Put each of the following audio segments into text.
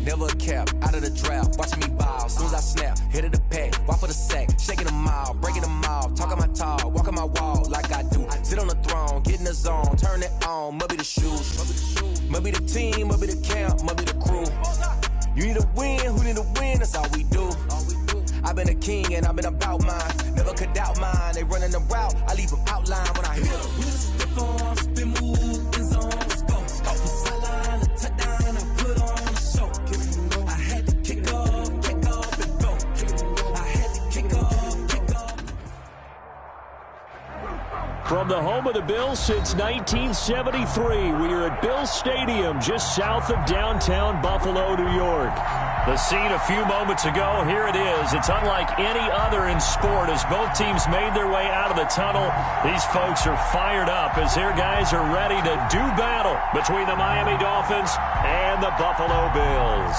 never a cap, out of the draft, watching me ball. Soon as I snap, hit of the pack, walk for the sack, shaking them all, breaking them off, talking my talk, walking my wall like I do. Sit on the throne, get in the zone, turn it on, must be the shoes, must be the team, must be the camp, must be the crew. You need a win, who need a win, that's all we do. I've been a king and I've been about mine, never could doubt mine. They running the route, I leave them outline when I hit them. Stiff on, spin move, in zone, let's go. Off the sideline, a touchdown, I put on the show. I had to kick off and go. I had to kick off. From the home of the Bills since 1973, we are at Bills Stadium just south of downtown Buffalo, New York. The scene a few moments ago, here it is. It's unlike any other in sport as both teams made their way out of the tunnel. These folks are fired up as their guys are ready to do battle between the Miami Dolphins and the Buffalo Bills.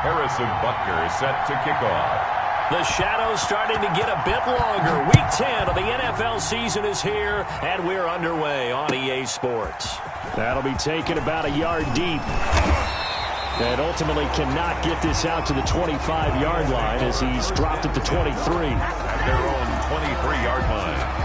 Harrison Butker set to kick off. The shadow's starting to get a bit longer. Week 10 of the NFL season is here, and we're underway on EA Sports. That'll be taken about a yard deep. And ultimately cannot get this out to the 25-yard line as he's dropped at the 23. At their own 23-yard line.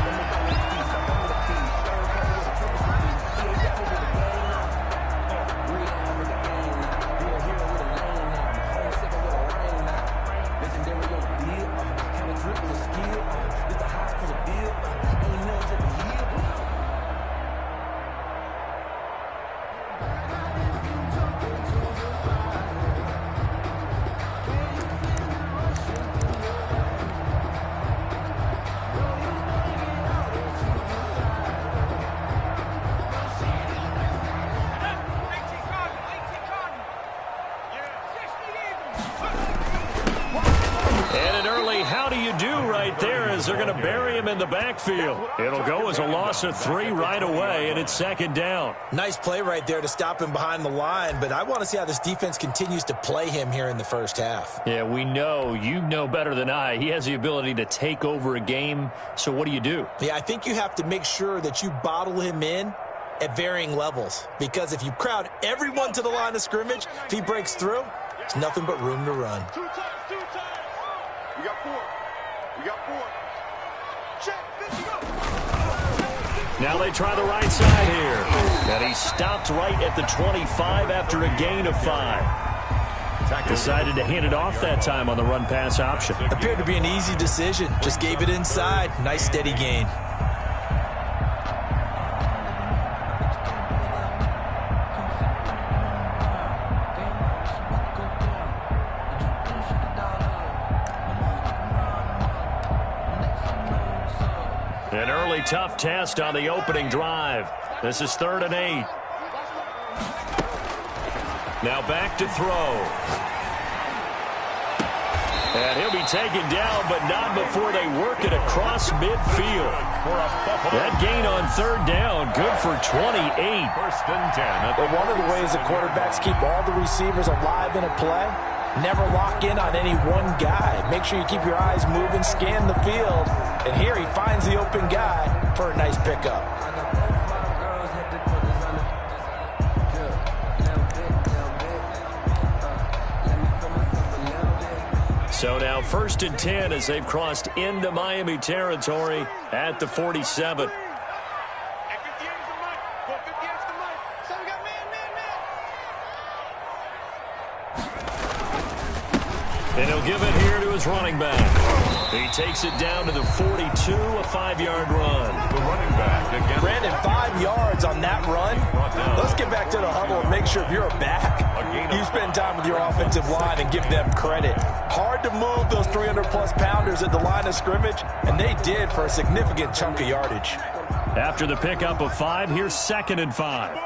They're going to bury him in the backfield. It'll go as a loss of 3 right away, and it's second down. Nice play right there to stop him behind the line, but I want to see how this defense continues to play him here in the first half. Yeah, we know. You know better than I. He has the ability to take over a game, so what do you do? Yeah, I think you have to make sure that you bottle him in at varying levels, because if you crowd everyone to the line of scrimmage, if he breaks through, it's nothing but room to run. Two times. We got 4. Now they try the right side here. And he stopped right at the 25 after a gain of 5. Decided to hand it off that time on the run-pass option. Appeared to be an easy decision. Just gave it inside. Nice steady gain. An early tough test on the opening drive. This is 3rd and 8. Now back to throw. And he'll be taken down, but not before they work it across midfield. That gain on 3rd down, good for 28. 1st and 10. But one of the ways the quarterbacks keep all the receivers alive in a play, never lock in on any one guy. Make sure you keep your eyes moving, scan the field. And here he finds the open guy for a nice pickup. So now 1st and 10 as they've crossed into Miami territory at the 47. And he'll give it here to his running back. He takes it down to the 42, a 5-yard run. The running back again. Brandon, 5 yards on that run. Let's get back to the huddle and make sure if you're back, you spend time with your offensive line and give them credit. Hard to move those 300-plus pounders at the line of scrimmage, and they did for a significant chunk of yardage. After the pickup of 5, here's 2nd and 5.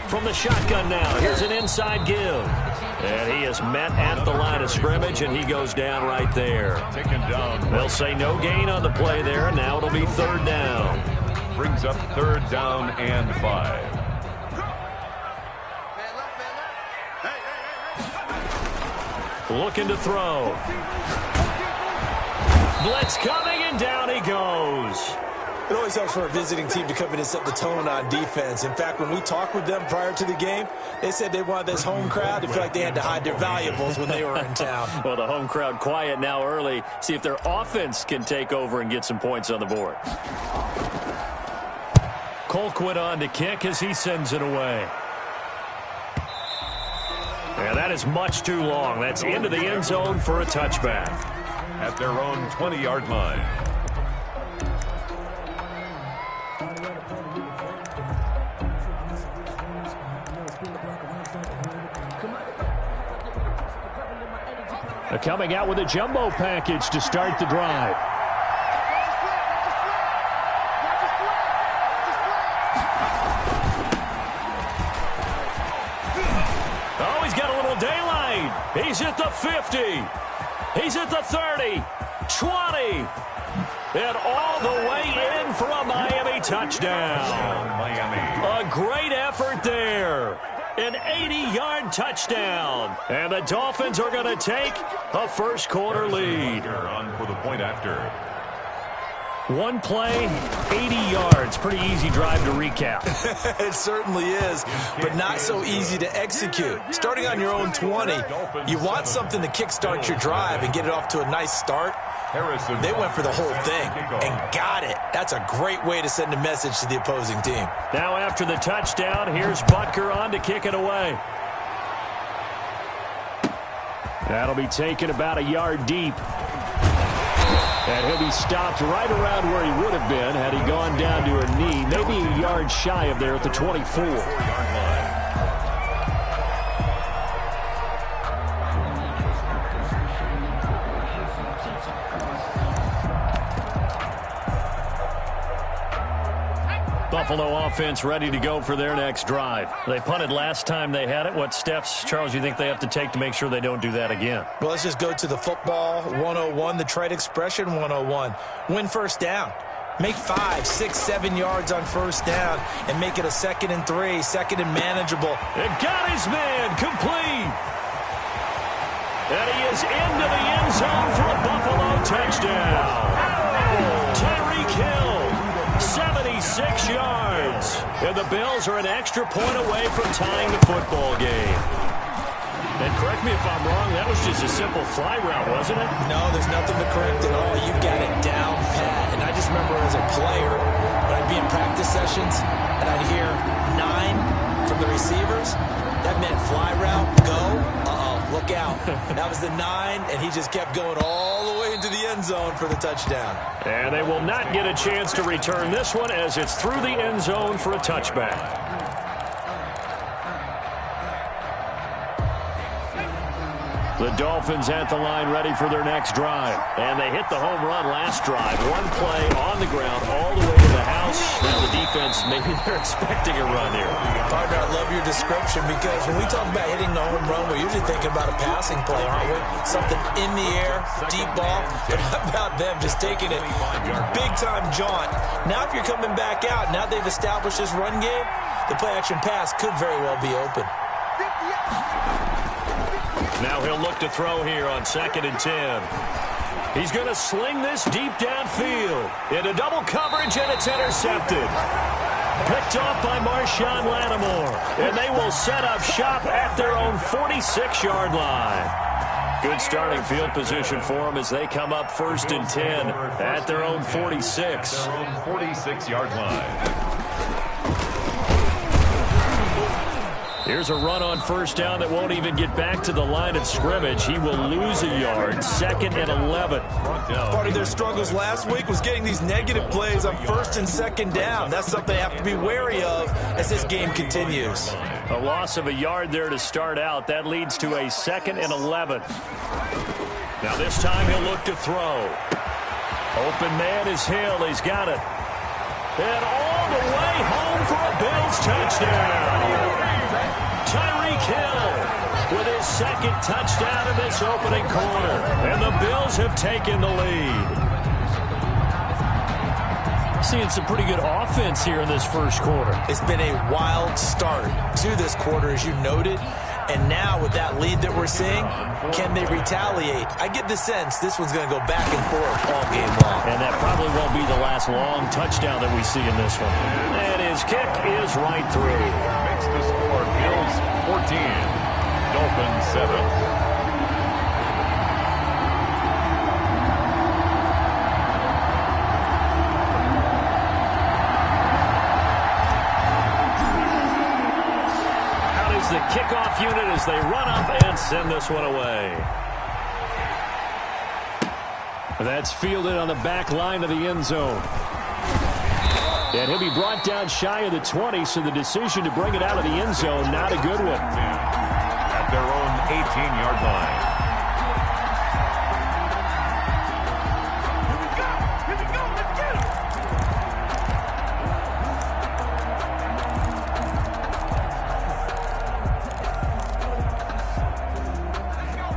From the shotgun now, here's an inside give. And he is met at the line of scrimmage, and he goes down right there. Taken down. They'll say no gain on the play there, and now it'll be 3rd down. Brings up 3rd down and 5. Looking to throw. Blitz coming, and down he goes. It always helps for a visiting team to come in and set the tone on defense. In fact, when we talked with them prior to the game, they said they wanted this home crowd to feel like they had to hide their valuables when they were in town. Well, the home crowd quiet now early. See if their offense can take over and get some points on the board. Colquitt on to kick as he sends it away. And that is much too long. That's into the end zone for a touchback. At their own 20-yard line. Coming out with a jumbo package to start the drive. Oh, he's got a little daylight. He's at the 50. He's at the 30, 20, and all the way in for a Miami touchdown. Miami. A great effort there. An 80-yard touchdown. And the Dolphins are going to take a first-quarter lead. On for the point after. One play, 80 yards. Pretty easy drive to recap. It certainly is, but not so easy to execute. Starting on your own 20, you want something to kickstart your drive and get it off to a nice start. They went for the whole thing and got it. That's a great way to send a message to the opposing team. Now after the touchdown, here's Butker on to kick it away. That'll be taken about a yard deep. And he'll be stopped right around where he would have been had he gone down to her knee, maybe a yard shy of there at the 24. Buffalo offense ready to go for their next drive. They punted last time they had it. What steps, Charles, you think they have to take to make sure they don't do that again? Well, let's just go to the football 101, the trade expression 101. Win first down. Make 5, 6, 7 yards on first down and make it a 2nd and 3, 2nd and manageable. It got his man complete. And he is into the end zone for a Buffalo touchdown. Tyreek Hill. 76 yards. And the Bills are an extra point away from tying the football game. And correct me if I'm wrong, that was just a simple fly route, wasn't it? No, there's nothing to correct at all. You've got it down pat. And I just remember as a player, when I'd be in practice sessions, and I'd hear 9 from the receivers, that meant fly route, go, look out. That was the 9, and he just kept going all the way into the end zone for the touchdown. And they will not get a chance to return this one as it's through the end zone for a touchback. The Dolphins at the line ready for their next drive. And they hit the home run last drive. One play on the ground all the way to the house. Now the defense, maybe they're expecting a run here. Partner, I love your description because when we talk about hitting the home run, we're usually thinking about a passing play, aren't we? Something in the air, deep ball. But how about them just taking it big-time jaunt? Now if you're coming back out, now they've established this run game, the play-action pass could very well be open. Now he'll look to throw here on 2nd and 10. He's going to sling this deep downfield into double coverage, and it's intercepted. Picked off by Marshawn Lattimore, and they will set up shop at their own 46-yard line. Good starting field position for them as they come up 1st and 10 at their own 46. Their own 46-yard line. Here's a run on first down that won't even get back to the line of scrimmage. He will lose a yard. 2nd and 11. Part of their struggles last week was getting these negative plays on 1st and 2nd down. That's something they have to be wary of as this game continues. A loss of a yard there to start out. That leads to a 2nd and 11. Now this time he'll look to throw. Open man is Hill. He's got it. And all the way home for a Bills touchdown. Tyreek Hill with his 2nd touchdown in this opening quarter. And the Bills have taken the lead. Seeing some pretty good offense here in this first quarter. It's been a wild start to this quarter, as you noted. And now with that lead that we're seeing, can they retaliate? I get the sense this one's going to go back and forth all game long. And that probably won't be the last long touchdown that we see in this one. And his kick is right through. Makes the score Bills 14, Dolphins 7. The kickoff unit as they run up and send this one away. That's fielded on the back line of the end zone. And he'll be brought down shy of the 20, so the decision to bring it out of the end zone, not a good one. At their own 18-yard line.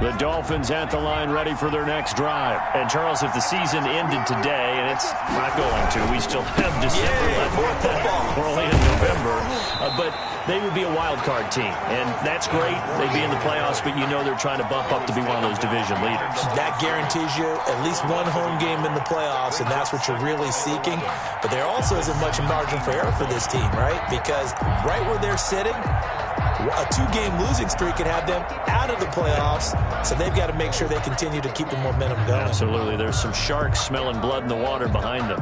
The Dolphins at the line ready for their next drive. And, Charles, if the season ended today, and it's not going to, we still have December left. We're only in November. But they would be a wild card team. And that's great. They'd be in the playoffs, but you know they're trying to bump up to be one of those division leaders. That guarantees you at least one home game in the playoffs, and that's what you're really seeking. But there also isn't much margin for error for this team, right? Because right where they're sitting, a two-game losing streak could have them out of the playoffs, so they've got to make sure they continue to keep the momentum going. Absolutely. There's some sharks smelling blood in the water behind them.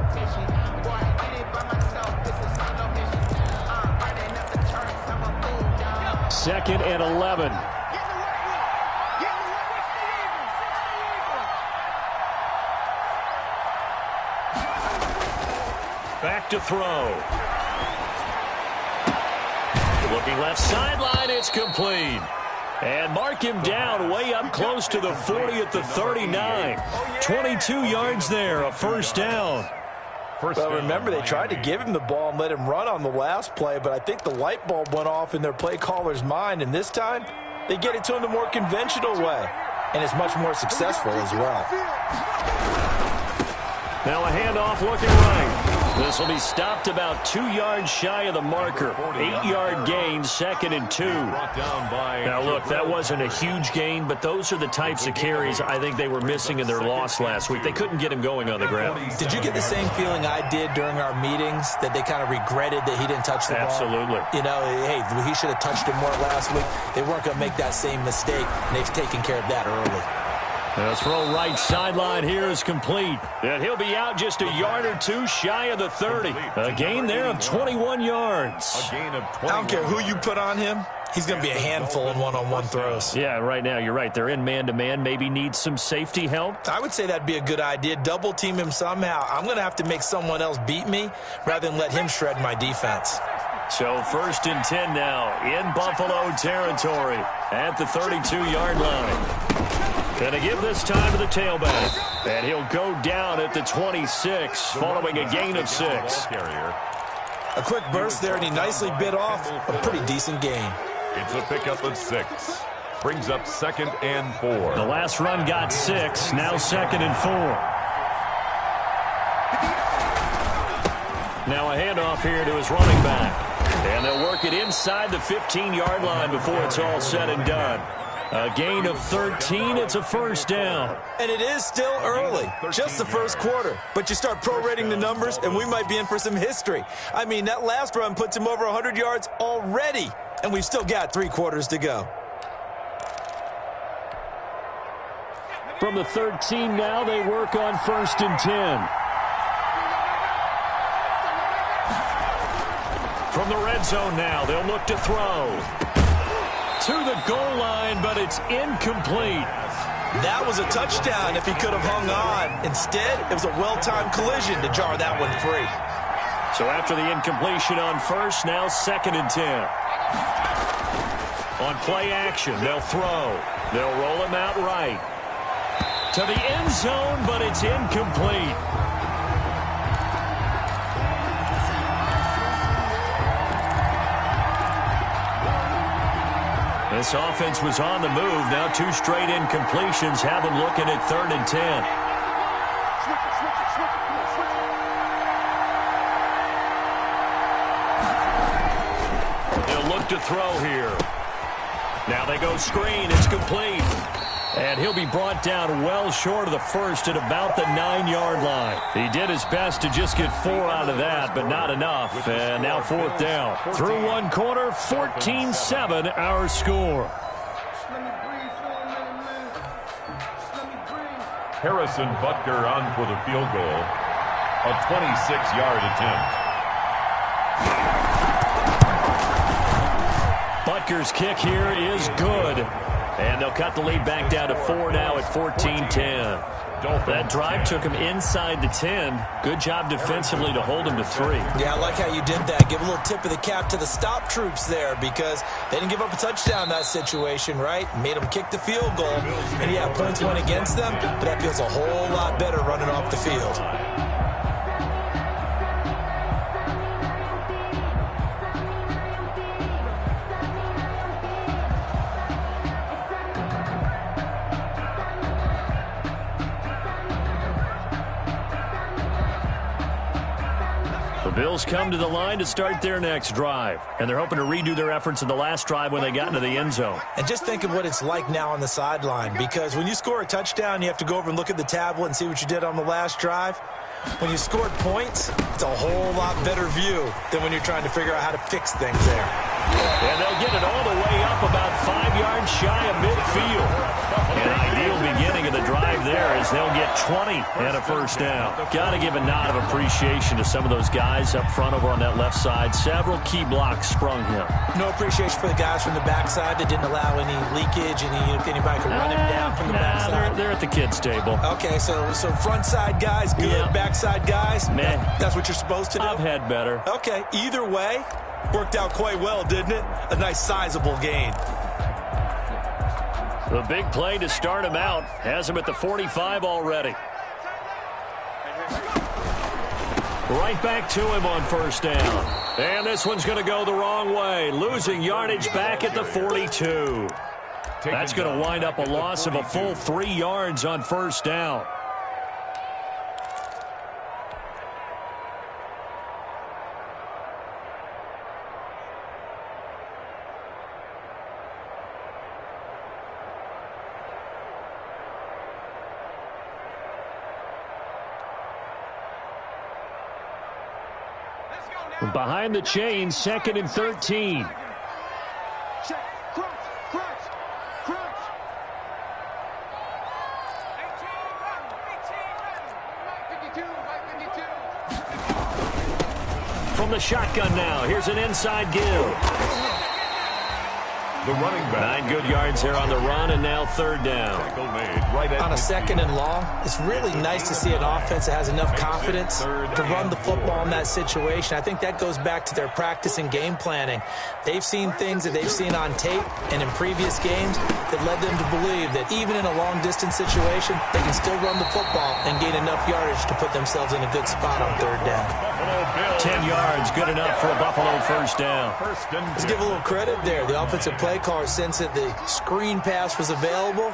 Second and 11. Back to throw. Looking left sideline, it's complete. And mark him down way up close to the 40 at the 39. 22 yards there, a first down. Well, remember, they tried to give him the ball and let him run on the last play, but I think the light bulb went off in their play caller's mind, and this time they get it to him the more conventional way, and it's much more successful as well. Now a handoff looking right. This will be stopped about 2 yards shy of the marker. 8-yard gain, 2nd and 2. Now, look, that wasn't a huge gain, but those are the types of carries I think they were missing in their loss last week. They couldn't get him going on the ground. Did you get the same feeling I did during our meetings, that they kind of regretted that he didn't touch the ball? Absolutely. You know, hey, he should have touched it more last week. They weren't going to make that same mistake, and they've taken care of that early. The throw right sideline here is complete. And he'll be out just a yard or two shy of the 30. A gain there of 21 yards. A gain of 21. I don't care who you put on him. He's going to be a handful in one-on-one throws. Yeah, right now you're right. They're in man-to-man. Maybe need some safety help. I would say that'd be a good idea. Double team him somehow. I'm going to have to make someone else beat me rather than let him shred my defense. So 1st and 10 now in Buffalo territory at the 32-yard line. And a give this time to the tailback. And he'll go down at the 26 following a gain of 6. A quick burst there, and he nicely bit off a pretty decent gain. It's a pickup of 6. Brings up 2nd and 4. The last run got 6. Now 2nd and 4. Now a handoff here to his running back. And they'll work it inside the 15-yard line before it's all said and done. A gain of 13. It's a first down. And it is still early, just the first quarter. But you start prorating the numbers, and we might be in for some history. I mean, that last run puts him over 100 yards already, and we've still got 3 quarters to go. From the 13 now, they work on 1st and 10. From the red zone now, they'll look to throw. To the goal line, but it's incomplete. That was a touchdown if he could have hung on. Instead, it was a well-timed collision to jar that one free. So after the incompletion on 1st, now 2nd and 10. On play action, they'll throw. They'll roll him out right. To the end zone, but it's incomplete. This offense was on the move. Now 2 straight incompletions have them looking at 3rd and 10. They'll look to throw here. Now they go screen. It's complete. And he'll be brought down well short of the first at about the 9-yard line. He did his best to just get 4 out of that, but not enough. And now 4th down. Through one quarter, 14-7 our score. Harrison Butker on for the field goal. A 26-yard attempt. Butker's kick here is good. And they'll cut the lead back down to 4 now at 14-10. That drive took him inside the 10. Good job defensively to hold him to 3. Yeah, I like how you did that. Give a little tip of the cap to the stop troops there because they didn't give up a touchdown in that situation, right? Made them kick the field goal. And yeah, points went against them, but that feels a whole lot better running off the field. The Bills come to the line to start their next drive, and they're hoping to redo their efforts in the last drive when they got into the end zone. And just think of what it's like now on the sideline, because when you score a touchdown, you have to go over and look at the tablet and see what you did on the last drive. When you scored points, it's a whole lot better view than when you're trying to figure out how to fix things there. And they'll get it all the way up about 5 yards shy of midfield. An ideal beginning of the drive there as they'll get 20 and a first down. Got to give a nod of appreciation to some of those guys up front over on that left side. Several key blocks sprung him. No appreciation for the guys from the backside that didn't allow any leakage, if anybody could run him down from the backside. They're at the kids' table. Okay, so front side guys, good. Yeah. Backside guys, man. That's what you're supposed to do? I've had better. Okay, either way, worked out quite well, didn't it? A nice sizable gain. The big play to start him out has him at the 45 already. Right back to him on first down. And this one's going to go the wrong way. Losing yardage back at the 42. That's going to wind up a loss of a full 3 yards on first down. Behind the chain, 2nd and 13. Check. Crunch. From the shotgun now, here's an inside give. The running back. 9 good yards there on the run, and now 3rd down. On a 2nd and long, it's really nice to see an offense that has enough confidence to run the football in that situation. I think that goes back to their practice and game planning. They've seen things that they've seen on tape and in previous games that led them to believe that even in a long-distance situation, they can still run the football and gain enough yardage to put themselves in a good spot on 3rd down. 10 yards, good enough for a Buffalo first down. Let's give a little credit there. The offensive play caller, since that the screen pass was available,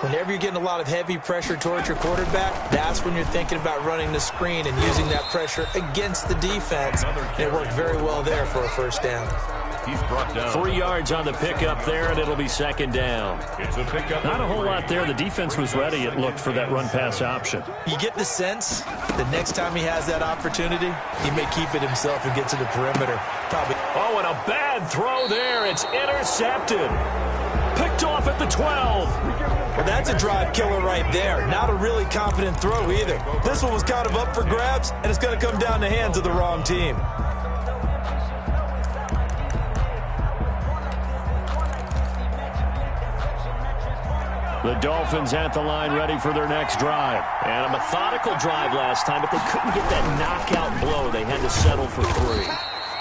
whenever you're getting a lot of heavy pressure towards your quarterback, that's when you're thinking about running the screen and using that pressure against the defense. And it worked very well there for a first down. He's brought down 3 yards on the pickup there, and it'll be 2nd down. It's a pickup. Not a whole lot there. The defense was ready, it looked, for that run-pass option. You get the sense that next time he has that opportunity, he may keep it himself and get to the perimeter. Probably. Oh, and a bad throw there. It's intercepted. Picked off at the 12. Well, that's a drive killer right there. Not a really confident throw either. This one was kind of up for grabs, and it's going to come down the hands of the wrong team. The Dolphins at the line ready for their next drive. And a methodical drive last time, but they couldn't get that knockout blow. They had to settle for 3.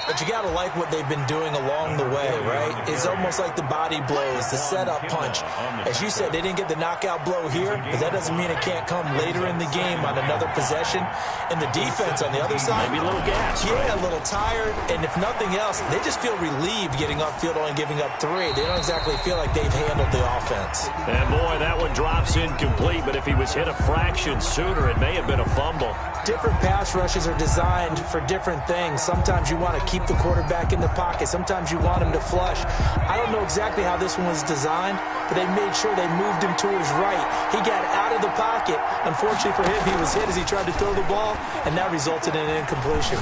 But you got to like what they've been doing along the way, right? It's almost like the body blows, the setup punch. As you said, they didn't get the knockout blow here, but that doesn't mean it can't come later in the game on another possession. And the defense on the other side, maybe a little gas. Yeah, right? A little tired. And if nothing else, they just feel relieved getting upfield, only giving up 3. They don't exactly feel like they've handled the offense. And boy, that one drops incomplete, but if he was hit a fraction sooner, it may have been a fumble. Different pass rushes are designed for different things. Sometimes you want to keep keep the quarterback in the pocket. Sometimes you want him to flush. I don't know exactly how this one was designed, but they made sure they moved him to his right. He got out of the pocket. Unfortunately for him, he was hit as he tried to throw the ball, and that resulted in an incompletion.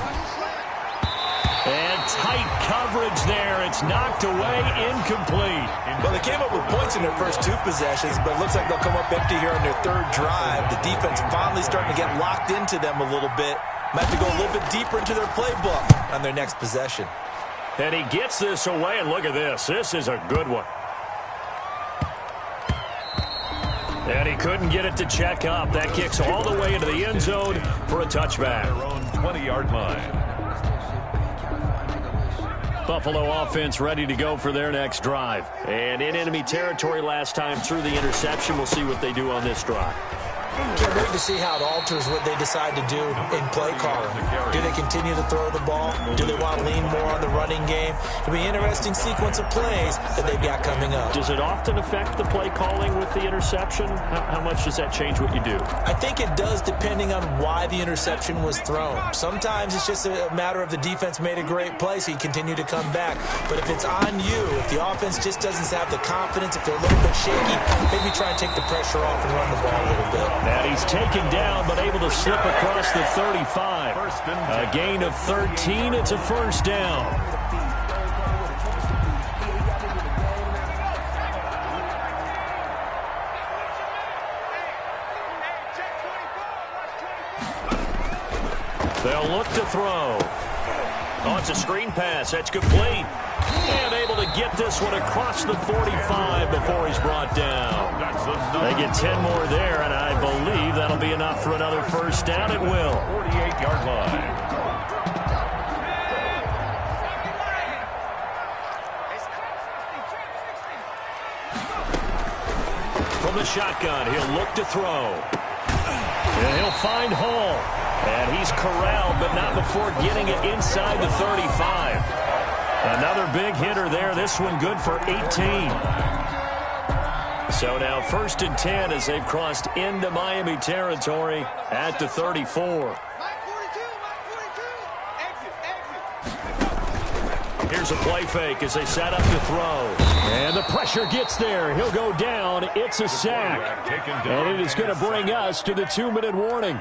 And tight coverage there. It's knocked away, incomplete. Well, they came up with points in their first 2 possessions, but it looks like they'll come up empty here on their 3rd drive. The defense finally starting to get locked into them a little bit. Might have to go a little bit deeper into their playbook on their next possession. And he gets this away, and look at this. This is a good one. And he couldn't get it to check up. That kicks all the way into the end zone for a touchback. Their own 20-yard line. Buffalo offense ready to go for their next drive. And in enemy territory last time through the interception. We'll see what they do on this drive. Can't wait to see how it alters what they decide to do in play calling. Do they continue to throw the ball? Do they want to lean more on the running game? It'll be an interesting sequence of plays that they've got coming up. Does it often affect the play calling with the interception? How much does that change what you do? I think it does, depending on why the interception was thrown. Sometimes it's just a matter of the defense made a great play, so you continue to come back. But if it's on you, if the offense just doesn't have the confidence, if they're a little bit shaky, maybe try and take the pressure off and run the ball a little bit. And he's taken down, but able to slip across the 35. A gain of 13. It's a first down. They'll look to throw. Oh, it's a screen pass. That's complete. And able to get this one across the 45 before he's brought down. They get 10 more there, and I believe that'll be enough for another first down. It will. 48-yard line. From the shotgun, he'll look to throw. And he'll find Hall. And he's corralled, but not before getting it inside the 35. Another big hitter there. This one good for 18. So now 1st and 10 as they've crossed into Miami territory at the 34. Here's a play fake as they set up to throw. And the pressure gets there. He'll go down. It's a sack. And it is going to bring us to the 2-minute warning.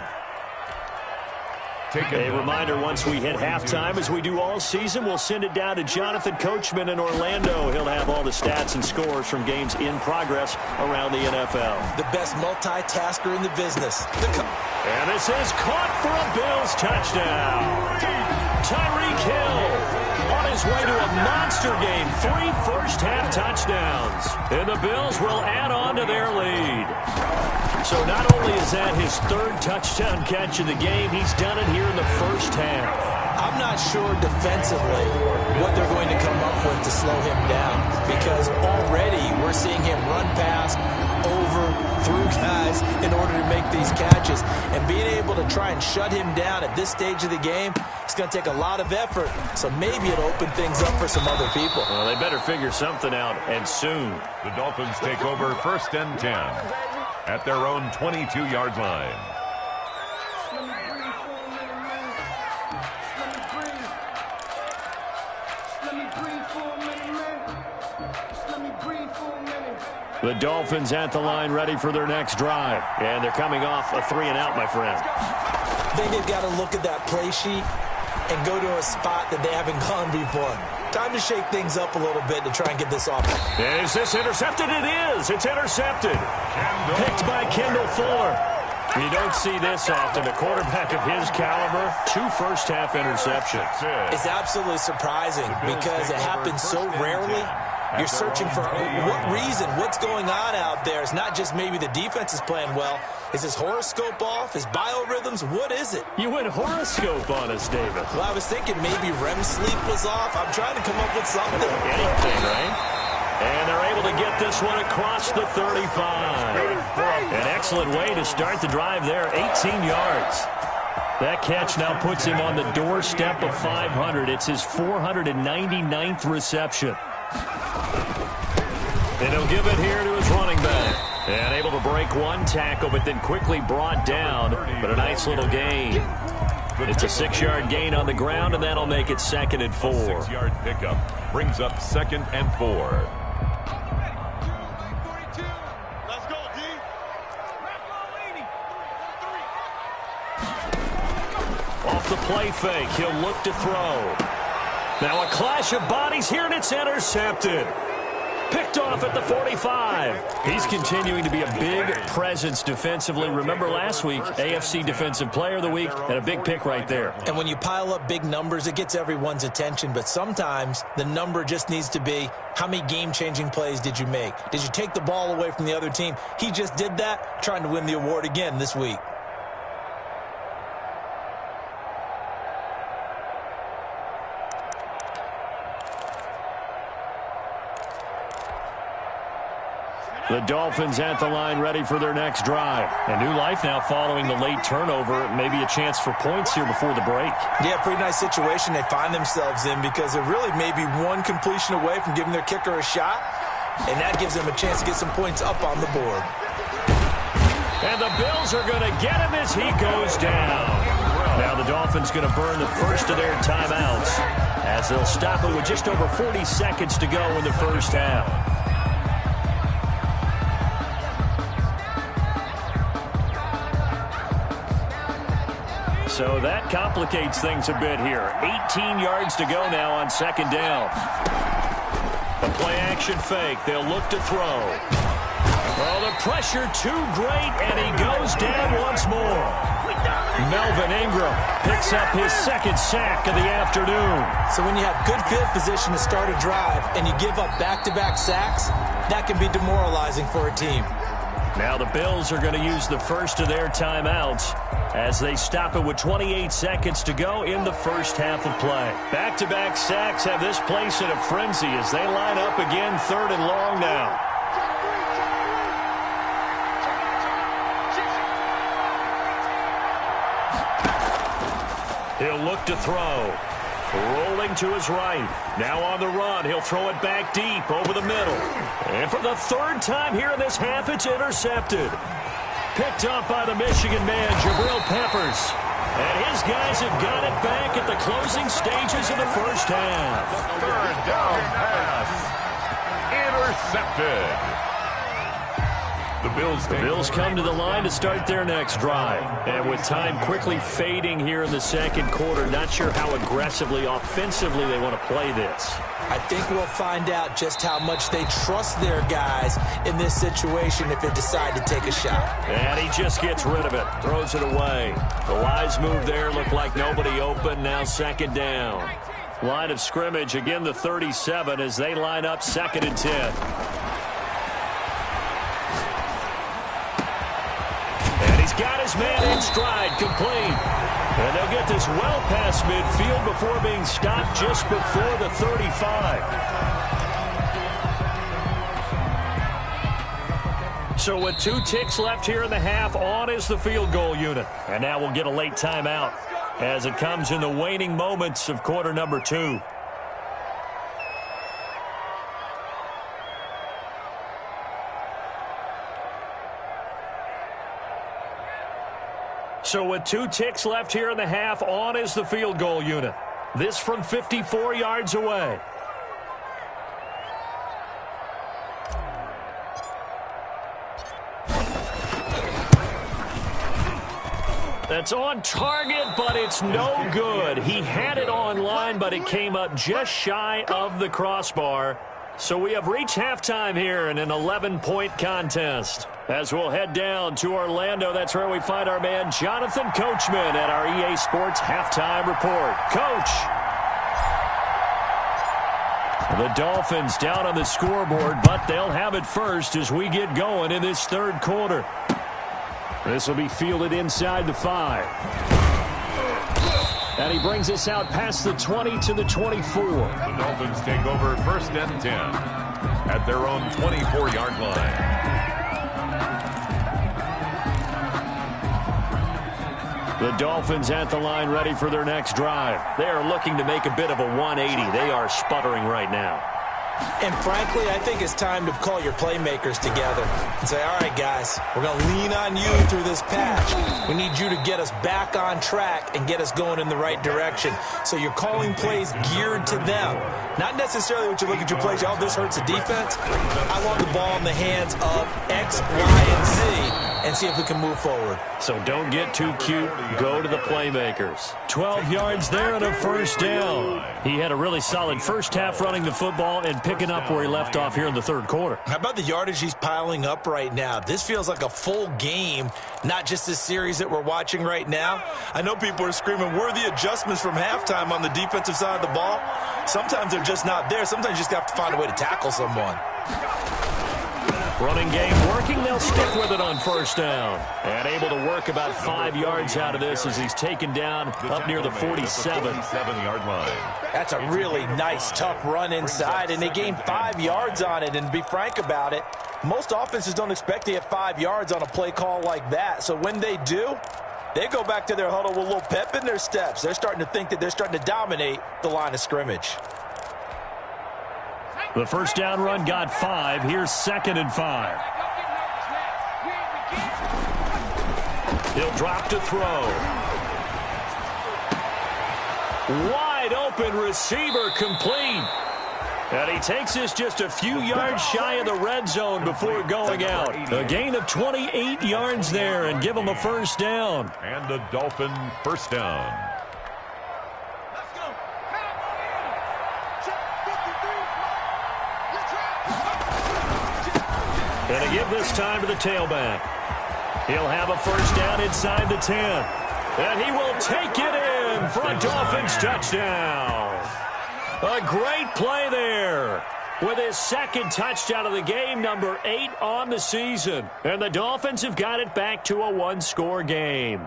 A reminder, once we hit halftime, as we do all season, we'll send it down to Jonathan Coachman in Orlando. He'll have all the stats and scores from games in progress around the NFL. The best multitasker in the business. And this is caught for a Bills touchdown. Tyreek Hill on his way to a monster game. 3 first-half touchdowns. And the Bills will add on to their lead. So not only is that his 3rd touchdown catch of the game, he's done it here in the first half. I'm not sure defensively what they're going to come up with to slow him down, because already we're seeing him run past, over, through guys in order to make these catches. And being able to try and shut him down at this stage of the game, it's going to take a lot of effort. So maybe it'll open things up for some other people. Well, they better figure something out, and soon. The Dolphins take over 1st and 10 at their own 22-yard line. The Dolphins at the line ready for their next drive. And they're coming off a 3-and-out, my friend. I think they've got to look at that play sheet and go to a spot that they haven't gone before. Time to shake things up a little bit to try and get this off. Is this intercepted? It is. It's intercepted. Picked by Kendall Fuller. You don't see this often. A quarterback of his caliber, 2 first-half interceptions. It's absolutely surprising because it happens so rarely. You're searching for what reason, what's going on out there. It's not just maybe the defense is playing well. Is his horoscope off? His biorhythms? What is it? You went horoscope on us, David. Well, I was thinking maybe REM sleep was off. I'm trying to come up with something. Anything, right? And they're able to get this one across the 35. An excellent way to start the drive there, 18 yards. That catch now puts him on the doorstep of 500. It's his 499th reception. And he'll give it here to his running back. And able to break one tackle, but then quickly brought down. But a nice little gain. It's a 6-yard gain on the ground, and that'll make it 2nd and 4. 6-yard pickup brings up 2nd and 4. Off the play fake, he'll look to throw. Now a clash of bodies here, and it's intercepted. Picked off at the 45. He's continuing to be a big presence defensively. Remember last week, AFC Defensive Player of the Week, and a big pick right there. And when you pile up big numbers, it gets everyone's attention. But sometimes the number just needs to be, how many game-changing plays did you make? Did you take the ball away from the other team? He just did that, trying to win the award again this week. The Dolphins at the line ready for their next drive. A new life now following the late turnover. Maybe a chance for points here before the break. Yeah, pretty nice situation they find themselves in because they're really maybe one completion away from giving their kicker a shot. And that gives them a chance to get some points up on the board. And the Bills are going to get him as he goes down. Now the Dolphins going to burn the first of their timeouts as they'll stop it with just over 40 seconds to go in the first half. So that complicates things a bit here. 18 yards to go now on 2nd down. A play-action fake. They'll look to throw. Oh, the pressure too great, and he goes down once more. Melvin Ingram picks up his 2nd sack of the afternoon. So when you have good field position to start a drive and you give up back-to-back sacks, that can be demoralizing for a team. Now the Bills are going to use the first of their timeouts as they stop it with 28 seconds to go in the first half of play. Back-to-back sacks have this place in a frenzy as they line up again 3rd and long now. He'll look to throw. Rolling to his right. Now on the run. He'll throw it back deep over the middle. And for the 3rd time here in this half, it's intercepted. Picked up by the Michigan man, Jabril Peppers. And his guys have got it back at the closing stages of the first half. 3rd down pass. Intercepted. The Bills come to the line to start their next drive. And with time quickly fading here in the 2nd quarter, not sure how aggressively, offensively they want to play this. I think we'll find out just how much they trust their guys in this situation if they decide to take a shot. And he just gets rid of it, throws it away. The wise move there, looked like nobody open, now 2nd down. Line of scrimmage, again the 37 as they line up 2nd and 10. Got his man in stride, complete. And they'll get this well past midfield before being stopped just before the 35. So with 2 ticks left here in the half, on is the field goal unit. And now we'll get a late timeout as it comes in the waning moments of quarter number 2. So with 2 ticks left here in the half, on is the field goal unit. This from 54 yards away. That's on target, but it's no good. He had it on line, but it came up just shy of the crossbar. So we have reached halftime here in an 11-point contest. As we'll head down to Orlando, that's where we find our man Jonathan Coachman at our EA Sports Halftime Report. Coach. The Dolphins down on the scoreboard, but they'll have it first as we get going in this 3rd quarter. This will be fielded inside the 5. And he brings us out past the 20 to the 24. The Dolphins take over 1st and 10 at their own 24-yard line. The Dolphins at the line ready for their next drive. They are looking to make a bit of a 180. They are sputtering right now. And frankly, I think it's time to call your playmakers together and say, all right, guys, we're going to lean on you through this patch. We need you to get us back on track and get us going in the right direction. So you're calling plays geared to them. Not necessarily what you look at your plays, oh, this hurts the defense. I want the ball in the hands of X, Y, and Z and see if we can move forward. So don't get too cute. Go to the playmakers. 12 yards there and a first down. He had a really solid first half running the football and picking up where he left off here in the third quarter. How about the yardage he's piling up right now? This feels like a full game, not just this series that we're watching right now. I know people are screaming, where are the adjustments from halftime on the defensive side of the ball? Sometimes they're just not there. Sometimes you just have to find a way to tackle someone. Running game working. They'll stick with it on first down. And able to work about 5 yards out of this as he's taken down up near the 47-yard line. That's a really nice, tough run inside, and they gained 5 yards on it. And to be frank about it, most offenses don't expect to get 5 yards on a play call like that. So when they do, they go back to their huddle with a little pep in their steps. They're starting to think that they're starting to dominate the line of scrimmage. The first down run got 5. Here's 2nd and 5. He'll drop to throw. Wide open receiver complete. And he takes this just a few yards shy of the red zone before going out. A gain of 28 yards there and give him a first down. And a Dolphin first down. And to give this time to the tailback. He'll have a first down inside the 10. And he will take it in for a Dolphins touchdown. A great play there with his second touchdown of the game, number 8 on the season. And the Dolphins have got it back to a one-score game.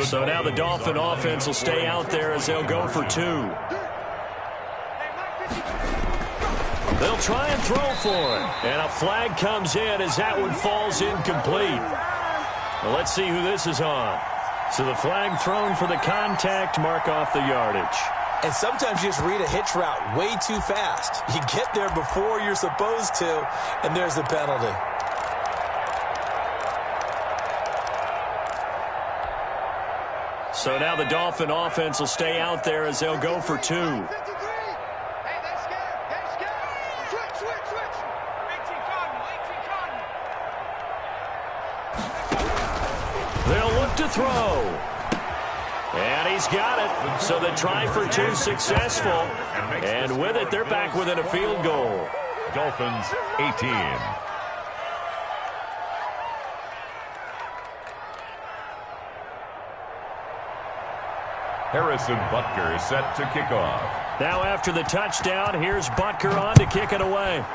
So now the Dolphin offense will stay out there as they'll go for 2. They'll try and throw for it. And a flag comes in as that one falls incomplete. Well, let's see who this is on. So the flag thrown for the contact, mark off the yardage. And sometimes you just read a hitch route way too fast. You get there before you're supposed to, and there's the penalty. So now the Dolphin offense will stay out there as they'll go for 2. They'll look to throw. And he's got it. So the try for 2 successful. And with it, they're back within a field goal. Dolphins 18. Harrison Butker set to kick off. Now after the touchdown, here's Butker on to kick it away.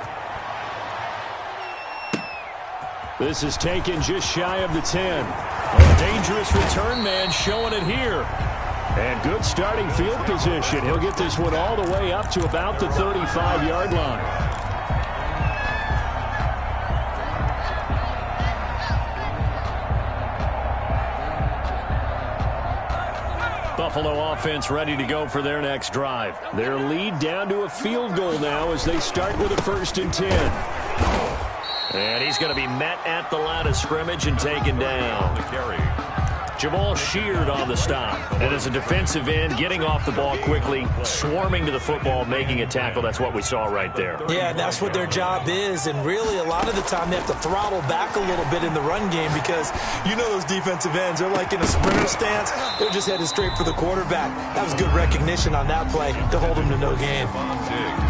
This is taken just shy of the 10. A dangerous return man showing it here. And good starting field position. He'll get this one all the way up to about the 35-yard line. Buffalo offense ready to go for their next drive. Their lead down to a field goal now as they start with a 1st and 10. And he's going to be met at the line of scrimmage and taken down. Jamal Sheard on the stop. And as a defensive end, getting off the ball quickly, swarming to the football, making a tackle. That's what we saw right there. Yeah, that's what their job is. And really, a lot of the time, they have to throttle back a little bit in the run game because you know those defensive ends, they're like in a sprinter stance. They're just headed straight for the quarterback. That was good recognition on that play to hold him to no gain.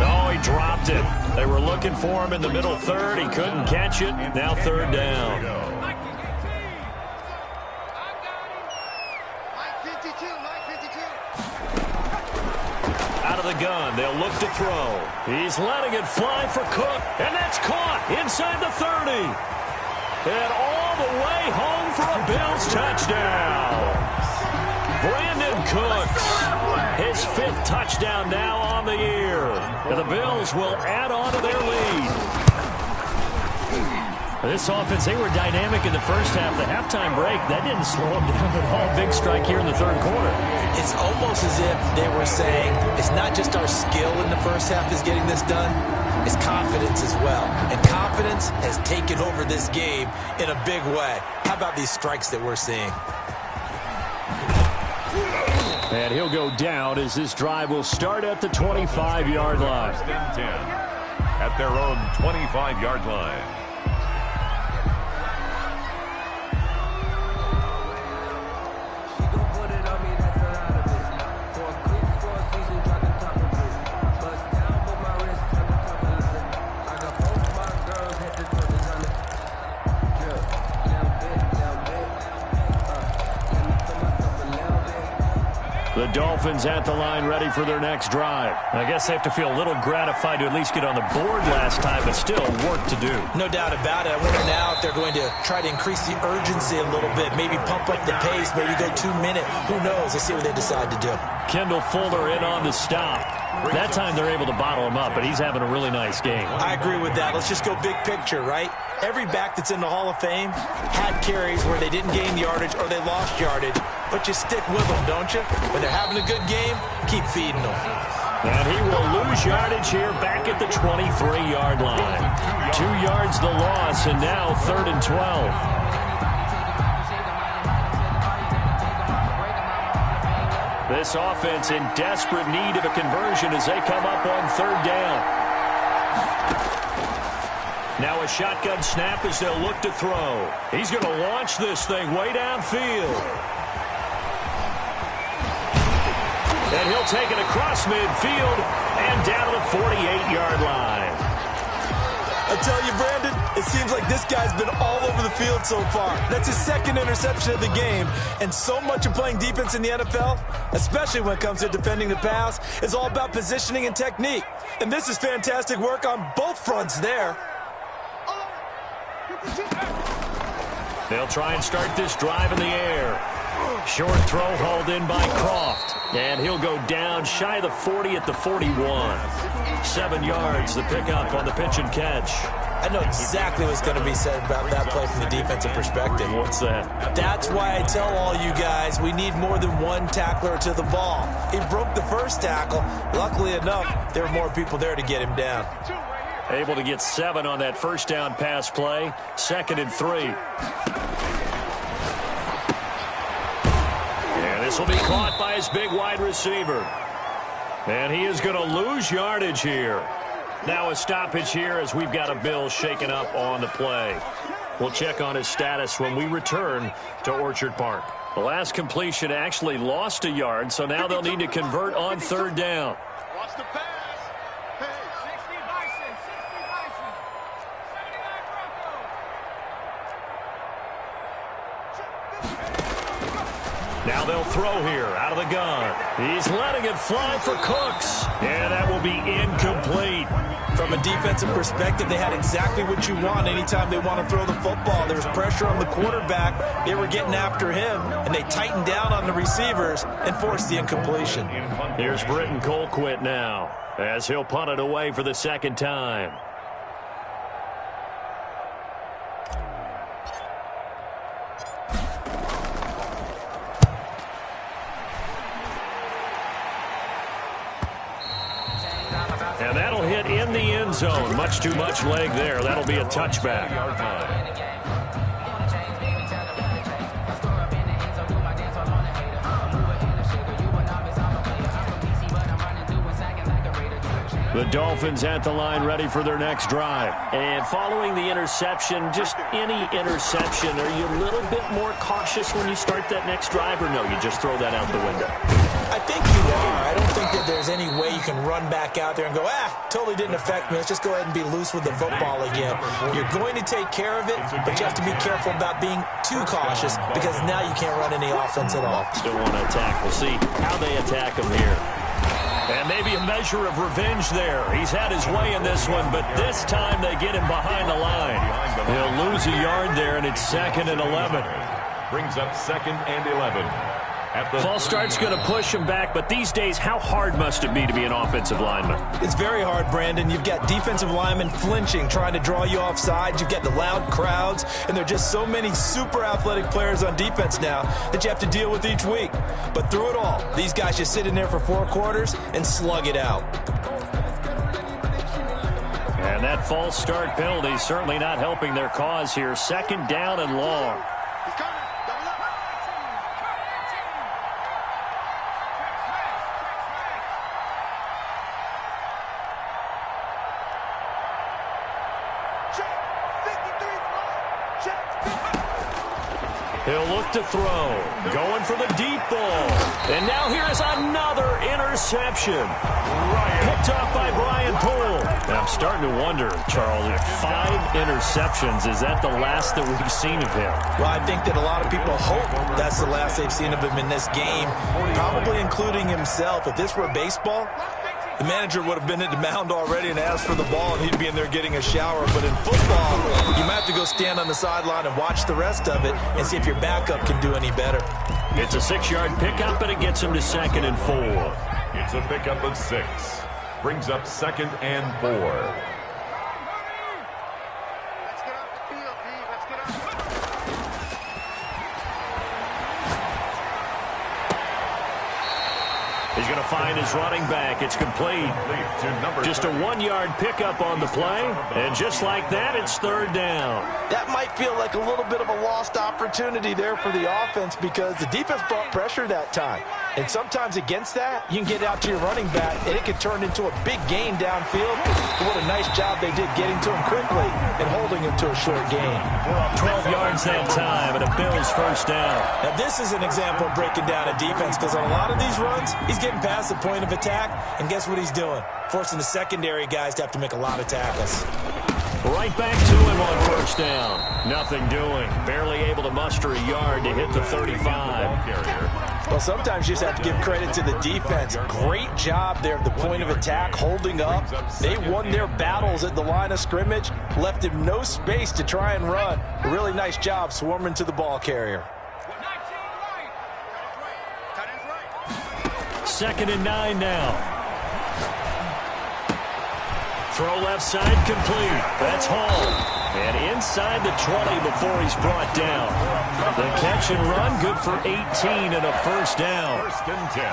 Oh, he dropped it. They were looking for him in the middle third. He couldn't catch it. Now 3rd down. Out of the gun, they'll look to throw. He's letting it fly for Cook, and that's caught inside the 30. And all the way home for a Bills touchdown. Brandon Cooks, his 5th touchdown now on the year. And the Bills will add on to their lead. This offense, they were dynamic in the first half. The halftime break, that didn't slow them down at all. Big strike here in the third quarter. It's almost as if they were saying, it's not just our skill in the first half is getting this done, it's confidence as well. And confidence has taken over this game in a big way. How about these strikes that we're seeing? And he'll go down as this drive will start at the 25-yard line. 10 at their own 25-yard line. The Dolphins at the line ready for their next drive. I guess they have to feel a little gratified to at least get on the board last time, but still work to do. No doubt about it. I wonder now if they're going to try to increase the urgency a little bit, maybe pump up the pace, maybe go 2 minute. Who knows? Let's see what they decide to do. Kendall Fuller in on the stop. That time they're able to bottle him up, but he's having a really nice game. I agree with that. Let's just go big picture, right? Every back that's in the Hall of Fame had carries where they didn't gain yardage or they lost yardage, but you stick with them, don't you? When they're having a good game, keep feeding them. And he will lose yardage here back at the 23-yard line. 2 yards the loss, and now 3rd and 12. This offense in desperate need of a conversion as they come up on 3rd down. Now a shotgun snap as they'll look to throw. He's going to launch this thing way downfield. And he'll take it across midfield and down to the 48-yard line. I tell you, Brandon, it seems like this guy's been all over the field so far. That's his 2nd interception of the game. And so much of playing defense in the NFL, especially when it comes to defending the pass, is all about positioning and technique. And this is fantastic work on both fronts there. They'll try and start this drive in the air. Short throw hauled in by Croft. And he'll go down shy of the 40 at the 41. 7 yards, the pickup on the pitch and catch. I know exactly what's going to be said about that play from the defensive perspective. What's that? That's why I tell all you guys we need more than one tackler to the ball. He broke the first tackle. Luckily enough, there were more people there to get him down. Able to get 7 on that first down pass play. 2nd and 3. And this will be caught by his big wide receiver. And he is going to lose yardage here. Now a stoppage here as we've got a Bill shaken up on the play. We'll check on his status when we return to Orchard Park. The last completion actually lost a yard, so now they'll need to convert on 3rd down. Watch the pass. Now they'll throw here out of the gun. He's letting it fly for Cooks. And that will be incomplete. From a defensive perspective, they had exactly what you want anytime they want to throw the football. There was pressure on the quarterback. They were getting after him, and they tightened down on the receivers and forced the incompletion. Here's Britton Colquitt now as he'll punt it away for the 2nd time. And that'll hit in the end zone. Much too much leg there. That'll be a touchback. The Dolphins at the line ready for their next drive. And following the interception, just any interception, are you a little bit more cautious when you start that next drive, or no, you just throw that out the window? I think you are. I don't think that there's any way you can run back out there and go, totally didn't affect me. Let's just go ahead and be loose with the football again. You're going to take care of it, but you have to be careful about being too cautious because now you can't run any offense at all. Still want to attack. We'll see how they attack him here. And maybe a measure of revenge there. He's had his way in this one, but this time they get him behind the line. He'll lose a yard there, and it's 2nd and 11. Brings up 2nd and 11. False start's going to push him back, but these days, how hard must it be to be an offensive lineman? It's very hard, Brandon. You've got defensive linemen flinching, trying to draw you offside. You've got the loud crowds, and there are just so many super athletic players on defense now that you have to deal with each week. But through it all, these guys just sit in there for 4 quarters and slug it out. And that false start penalty is certainly not helping their cause here. 2nd down and long. He'll look to throw. Going for the deep ball. And now here is another interception. Picked off by Brian Poole. And I'm starting to wonder, Charles, if 5 interceptions, is that the last that we've seen of him? Well, I think that a lot of people hope that's the last they've seen of him in this game, probably including himself. If this were baseball, the manager would have been at the mound already and asked for the ball, and he'd be in there getting a shower. But in football, you might have to go stand on the sideline and watch the rest of it and see if your backup can do any better. It's a 6-yard pickup, and it gets him to 2nd and 4. It's a pickup of 6. Brings up 2nd and 4. He's going to find his running back. It's complete. Just a 1-yard pickup on the play. And just like that, it's 3rd down. That might feel like a little bit of a lost opportunity there for the offense because the defense brought pressure that time. And sometimes against that, you can get out to your running back, and it can turn into a big gain downfield. But what a nice job they did getting to him quickly and holding him to a short gain. 12 yards that time, and a Bills 1st down. Now, this is an example of breaking down a defense because on a lot of these runs, he's getting past the point of attack, and guess what he's doing? Forcing the secondary guys to have to make a lot of tackles. Right back to him on 1st down. Nothing doing. Barely able to muster a yard to hit the 35. Well, sometimes you just have to give credit to the defense. Great job there at the point of attack, holding up. They won their battles at the line of scrimmage, left him no space to try and run. A really nice job swarming to the ball carrier. 2nd and 9 now. Throw left side complete. That's Hall. And inside the 20 before he's brought down. The catch and run, good for 18 and a 1st down.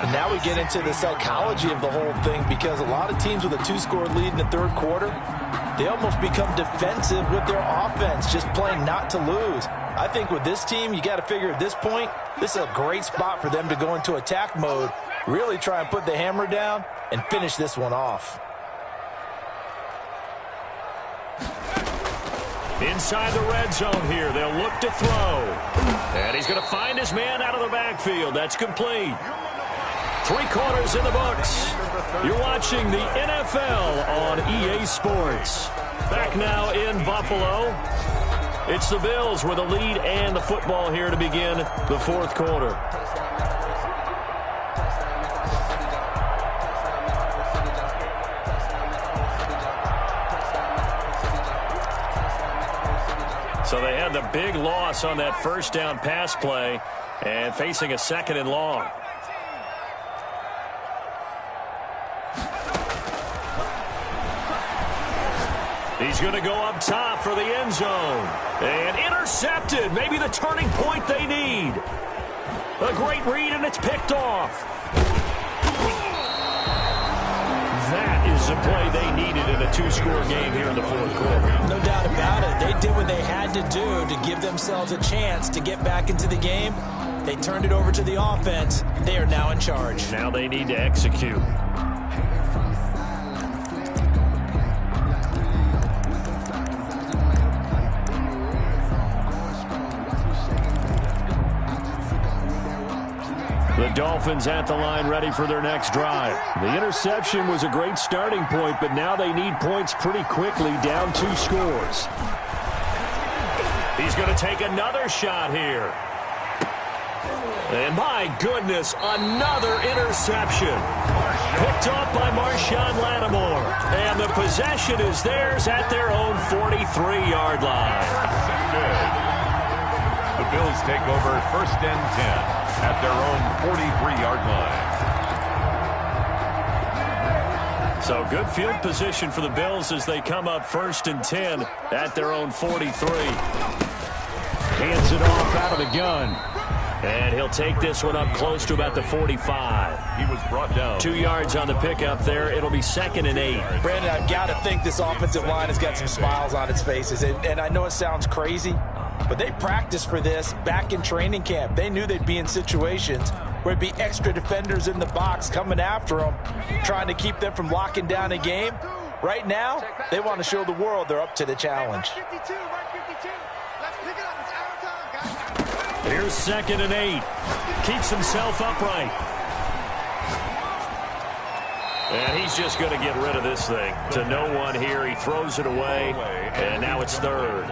And now we get into the psychology of the whole thing because a lot of teams with a 2-score lead in the 3rd quarter, they almost become defensive with their offense, just playing not to lose. I think with this team, you got to figure at this point, this is a great spot for them to go into attack mode, really try and put the hammer down and finish this one off. Inside the red zone here, they'll look to throw. And he's going to find his man out of the backfield. That's complete. 3 quarters in the books. You're watching the NFL on EA Sports. Back now in Buffalo. It's the Bills with a lead and the football here to begin the 4th quarter. So they had the big loss on that 1st down pass play and facing a 2nd and long. He's going to go up top for the end zone. And intercepted. Maybe the turning point they need. A great read, and it's picked off. That is the play they needed in a 2-score game here in the 4th quarter. No doubt about it. They did what they had to do to give themselves a chance to get back into the game. They turned it over to the offense. They are now in charge. Now they need to execute. The Dolphins at the line ready for their next drive. The interception was a great starting point, but now they need points pretty quickly, down 2 scores. He's going to take another shot here. And my goodness, another interception. Picked off by Marshawn Lattimore. And the possession is theirs at their own 43-yard line. Good. The Bills take over 1st and 10. at their own 43-yard line. So good field position for the Bills as they come up 1st and 10 at their own 43. Hands it off out of the gun. And he'll take this one up close to about the 45. He was brought down. 2 yards on the pickup there. It'll be 2nd and 8. Brandon, I've got to think this offensive line has got some smiles on its faces. And I know it sounds crazy, but they practiced for this back in training camp. They knew they'd be in situations where it'd be extra defenders in the box coming after them, trying to keep them from locking down a game. Right now, they want to show the world they're up to the challenge. Here's 2nd and 8. Keeps himself upright. And he's just going to get rid of this thing. To no one here. He throws it away. And now it's 3rd.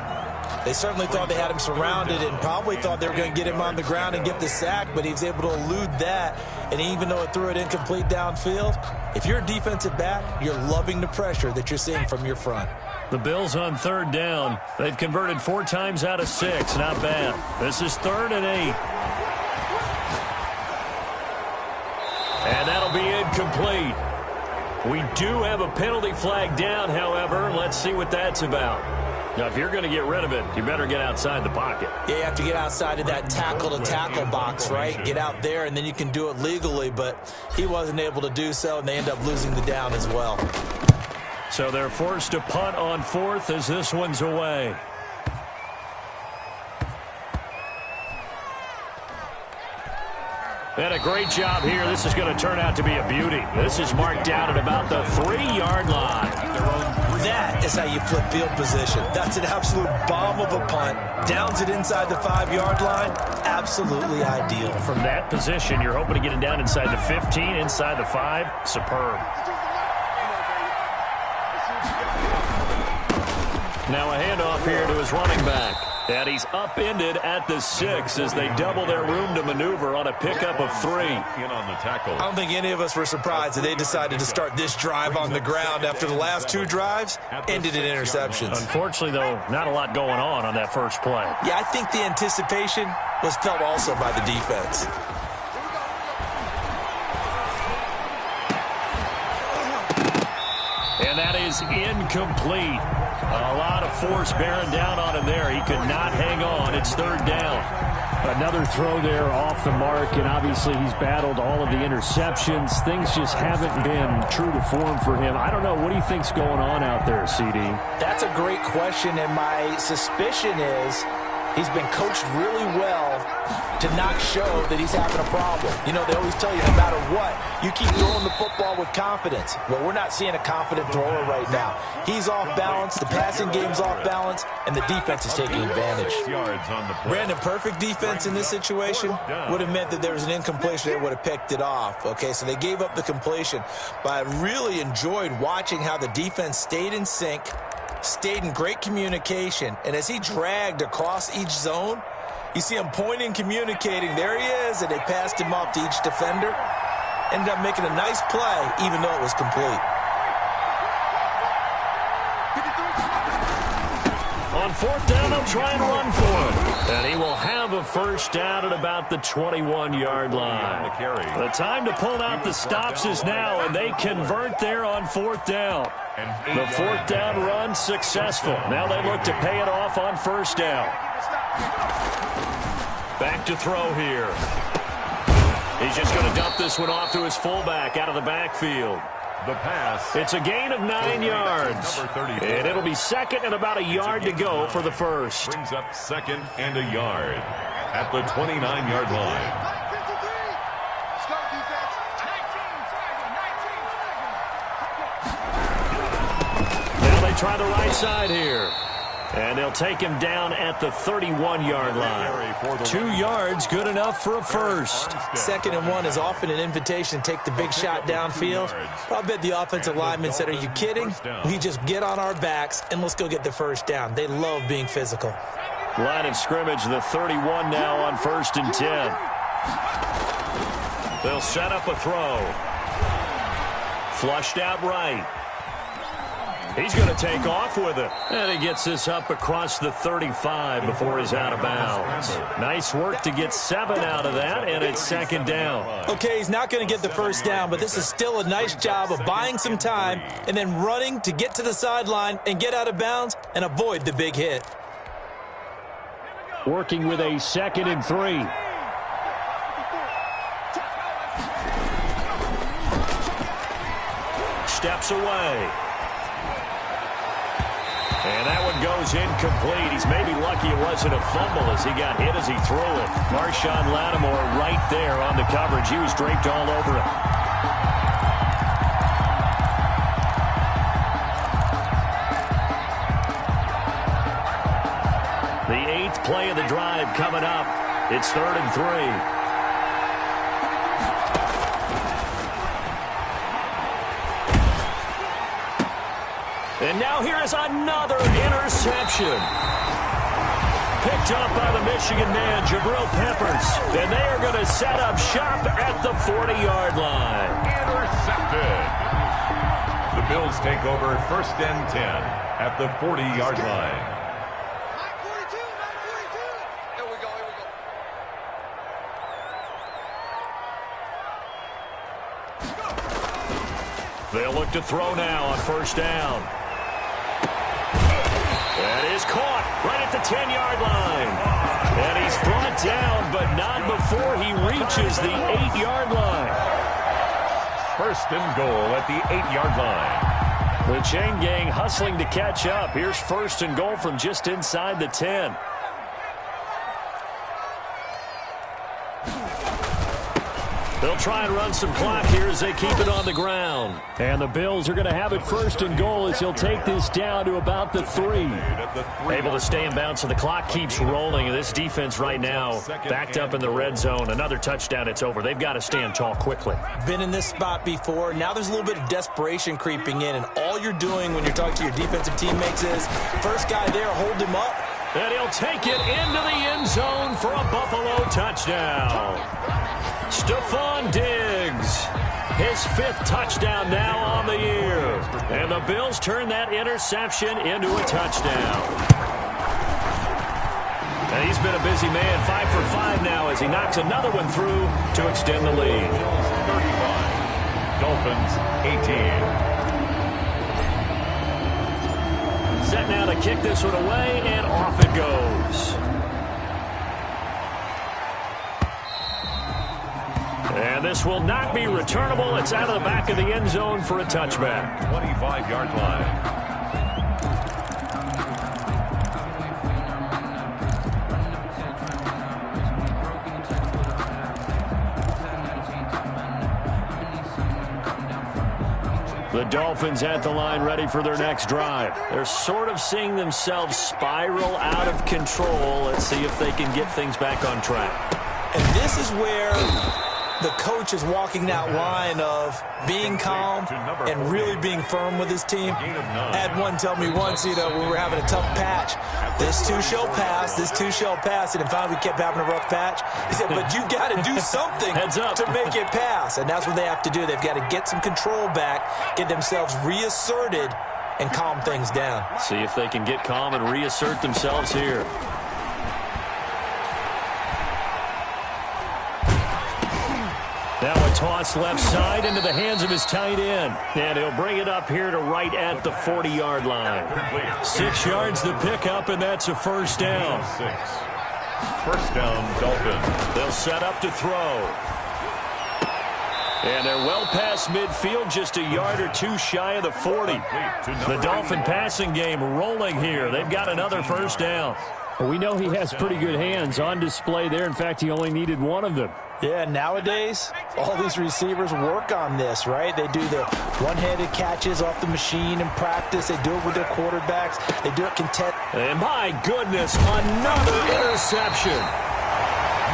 They certainly thought they had him surrounded and probably thought they were going to get him on the ground and get the sack, but he was able to elude that. And even though it threw it incomplete downfield, if you're a defensive back, you're loving the pressure that you're seeing from your front. The Bills on 3rd down. They've converted 4 times out of 6. Not bad. This is 3rd and 8. And that'll be incomplete. We do have a penalty flag down, however. Let's see what that's about. Now, if you're going to get rid of it, you better get outside the pocket. Yeah, you have to get outside of that tackle-to-tackle box, right? Get out there, and then you can do it legally, but he wasn't able to do so, and they end up losing the down as well. So they're forced to punt on 4th as this one's away. And a great job here. This is going to turn out to be a beauty. This is marked down at about the 3-yard line. That is how you flip field position. That's an absolute bomb of a punt. Downs it inside the 5-yard line. Absolutely ideal. From that position, you're hoping to get it down inside the 15, inside the 5. Superb. Now a handoff here to his running back. And he's upended at the 6 as they double their room to maneuver on a pickup of 3. In on the tackle. I don't think any of us were surprised that they decided to start this drive on the ground after the last 2 drives ended in interceptions. Unfortunately, though, not a lot going on that first play. Yeah, I think the anticipation was felt also by the defense. And that is incomplete. A lot of force bearing down on him there. He could not hang on. It's 3rd down. Another throw there off the mark, and obviously he's battled all of the interceptions. Things just haven't been true to form for him. I don't know. What do you think's going on out there, CD? That's a great question, and my suspicion is he's been coached really well to not show that he's having a problem. You know, they always tell you no matter what, you keep throwing the football with confidence. Well, we're not seeing a confident thrower right now. He's off balance, the passing game's off balance, and the defense is taking advantage. Brandon, perfect defense in this situation would have meant that there was an incompletion. They would have picked it off. Okay, so they gave up the completion. But I really enjoyed watching how the defense stayed in sync, stayed in great communication, and as he dragged across each zone, you see him pointing, communicating. There he is, and they passed him off to each defender. Ended up making a nice play, even though it was complete. On 4th down, they'll try and run for him. And he will have a 1st down at about the 21-yard line. The time to pull out the stops is now, and they convert there on 4th down. The 4th down run successful. Now they look to pay it off on 1st down. Back to throw here. He's just going to dump this one off to his fullback out of the backfield. The pass. It's a gain of 9 yards. And it'll be 2nd and about a yard to go for the 1st. Brings up 2nd and a yard at the 29-yard line. Now they try the right side here. And they'll take him down at the 31-yard line. 2 yards, good enough for a 1st. 2nd and 1 is often an invitation to take the big shot downfield. I bet the offensive lineman said, are you kidding? We just get on our backs and let's go get the 1st down. They love being physical. Line of scrimmage, the 31 now on 1st and 10. They'll set up a throw. Flushed out right. He's going to take off with it. And he gets this up across the 35 before he's out of bounds. Nice work to get 7 out of that, and it's second down. Okay, he's not going to get the first down, but this is still a nice job of buying some time and then running to get to the sideline and get out of bounds and avoid the big hit. Working with a 2nd and 3. Steps away. And that one goes incomplete. He's maybe lucky it wasn't a fumble as he got hit as he threw it. Marshawn Lattimore right there on the coverage. He was draped all over it. The 8th play of the drive coming up. It's 3rd and 3. And now here is another interception. Picked up by the Michigan man, Jabril Peppers. And they are going to set up shop at the 40-yard line. Intercepted. The Bills take over 1st and 10 at the 40-yard line. 942, 942. Here we go, here we go. They'll look to throw now on 1st down. That is caught right at the 10-yard line. And he's brought down, but not before he reaches the 8-yard line. 1st and goal at the 8-yard line. The chain gang hustling to catch up. Here's 1st and goal from just inside the 10. They'll try and run some clock here as they keep it on the ground. And the Bills are going to have it 1st and goal as he'll take this down to about the 3. Able to stay in bounds, so the clock keeps rolling. And this defense right now backed up in the red zone. Another touchdown, it's over. They've got to stand tall quickly. Been in this spot before. Now there's a little bit of desperation creeping in, and all you're doing when you're talking to your defensive teammates is, first guy there, hold him up. And he'll take it into the end zone for a Buffalo touchdown. Stephon Diggs, his 5th touchdown now on the year. And the Bills turn that interception into a touchdown. And he's been a busy man, 5 for 5 now as he knocks another one through to extend the lead. 35, Dolphins 18. Set now to kick this one away, and off it goes. And this will not be returnable. It's out of the back of the end zone for a touchback. 25-yard line. The Dolphins at the line ready for their next drive. They're sort of seeing themselves spiral out of control. Let's see if they can get things back on track. And this is where the coach is walking that line of being calm and really being firm with his team. I had one tell me once, when we were having a tough patch, this too shall pass, this too shall pass, and finally we kept having a rough patch. He said, but you've got to do something to make it pass, and that's what they have to do. They've got to get some control back, get themselves reasserted, and calm things down. See if they can get calm and reassert themselves here. Now a toss left side into the hands of his tight end. And he'll bring it up here to right at the 40-yard line. 6 yards the pickup, and that's a 1st down. 1st down, Dolphins. They'll set up to throw. And they're well past midfield, just a yard or 2 shy of the 40. The Dolphin passing game rolling here. They've got another 1st down. Well, we know he has pretty good hands on display there. In fact, he only needed one of them. Yeah, nowadays, all these receivers work on this, right? They do the one-handed catches off the machine in practice. They do it with their quarterbacks. They do it content. And my goodness, another interception.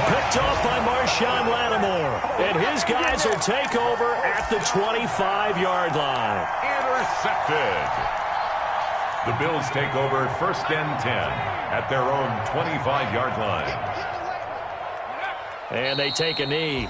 Picked off by Marshawn Lattimore. And his guys will take over at the 25-yard line. Intercepted. The Bills take over 1st and 10 at their own 25-yard line. And they take a knee.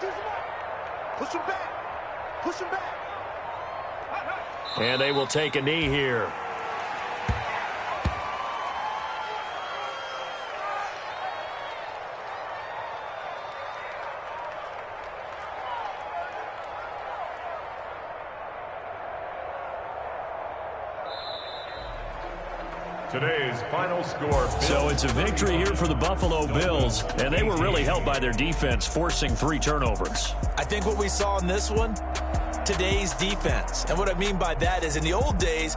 Push him back. Push him back. And they will take a knee here. Today's final score. So it's a victory here for the Buffalo Bills, and they were really helped by their defense, forcing 3 turnovers. I think what we saw in this one, today's defense. And what I mean by that is in the old days,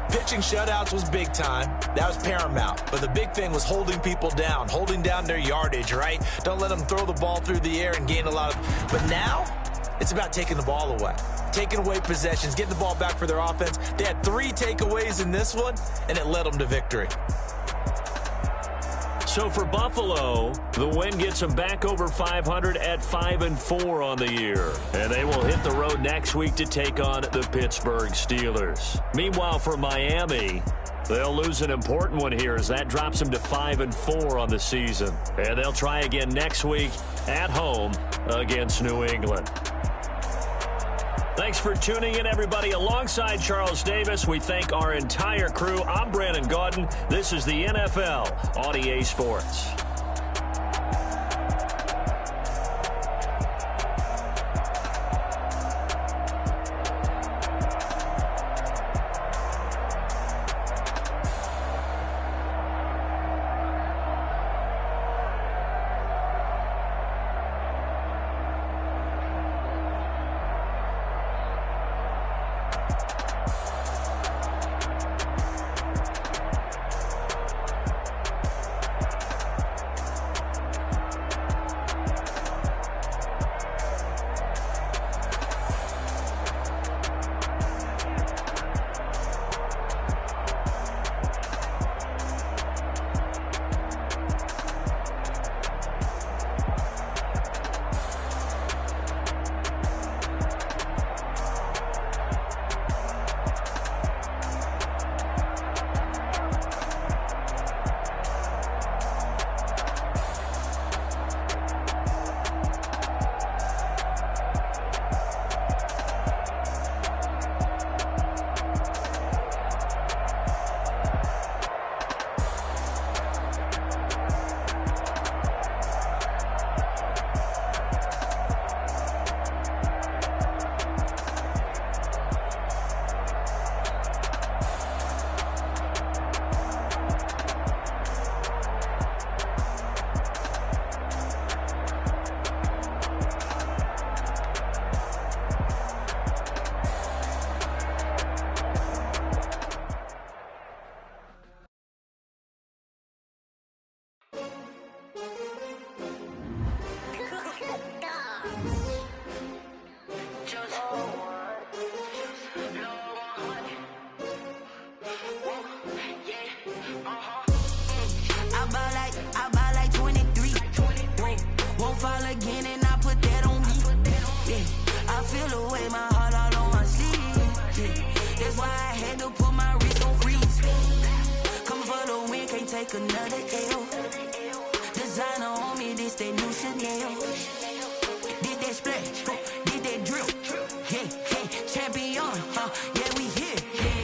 pitching shutouts was big time. That was paramount. But the big thing was holding people down, holding down their yardage, right? Don't let them throw the ball through the air and gain a lot of... But now, it's about taking the ball away. Taking away possessions, getting the ball back for their offense. They had 3 takeaways in this one, and it led them to victory. So for Buffalo, the win gets them back over 500 at 5-4 on the year. And they will hit the road next week to take on the Pittsburgh Steelers. Meanwhile, for Miami, they'll lose an important one here as that drops them to 5-4 on the season. And they'll try again next week at home against New England. Thanks for tuning in, everybody. Alongside Charles Davis, we thank our entire crew. I'm Brandon Gaudin. This is the NFL on EA Sports. take another L. Designer on me, this that new Chanel. Did that splash, did that drill. Yeah, champion, yeah, we here.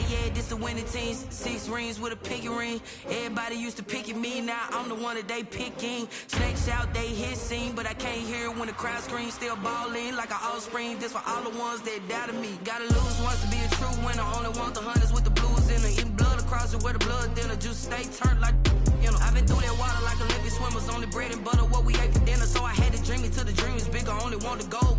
Yeah, this the winning team. 6 rings with a pinky ring. Everybody used to pick at me, now I'm the one that they picking. Snakes out, they hit scene, but I can't hear it when the crowd screams. Still ballin' like an offspring. This for all the ones that doubted me. Gotta lose once to be a true winner. Only want the hunters with the blues in it. Eating blood across it where the blood dinner. Juice stay turned like, you know. I've been through that water like Olympic swimmers. Only bread and butter what we ate for dinner. So I had to dream it till the dream is bigger. Only want the gold.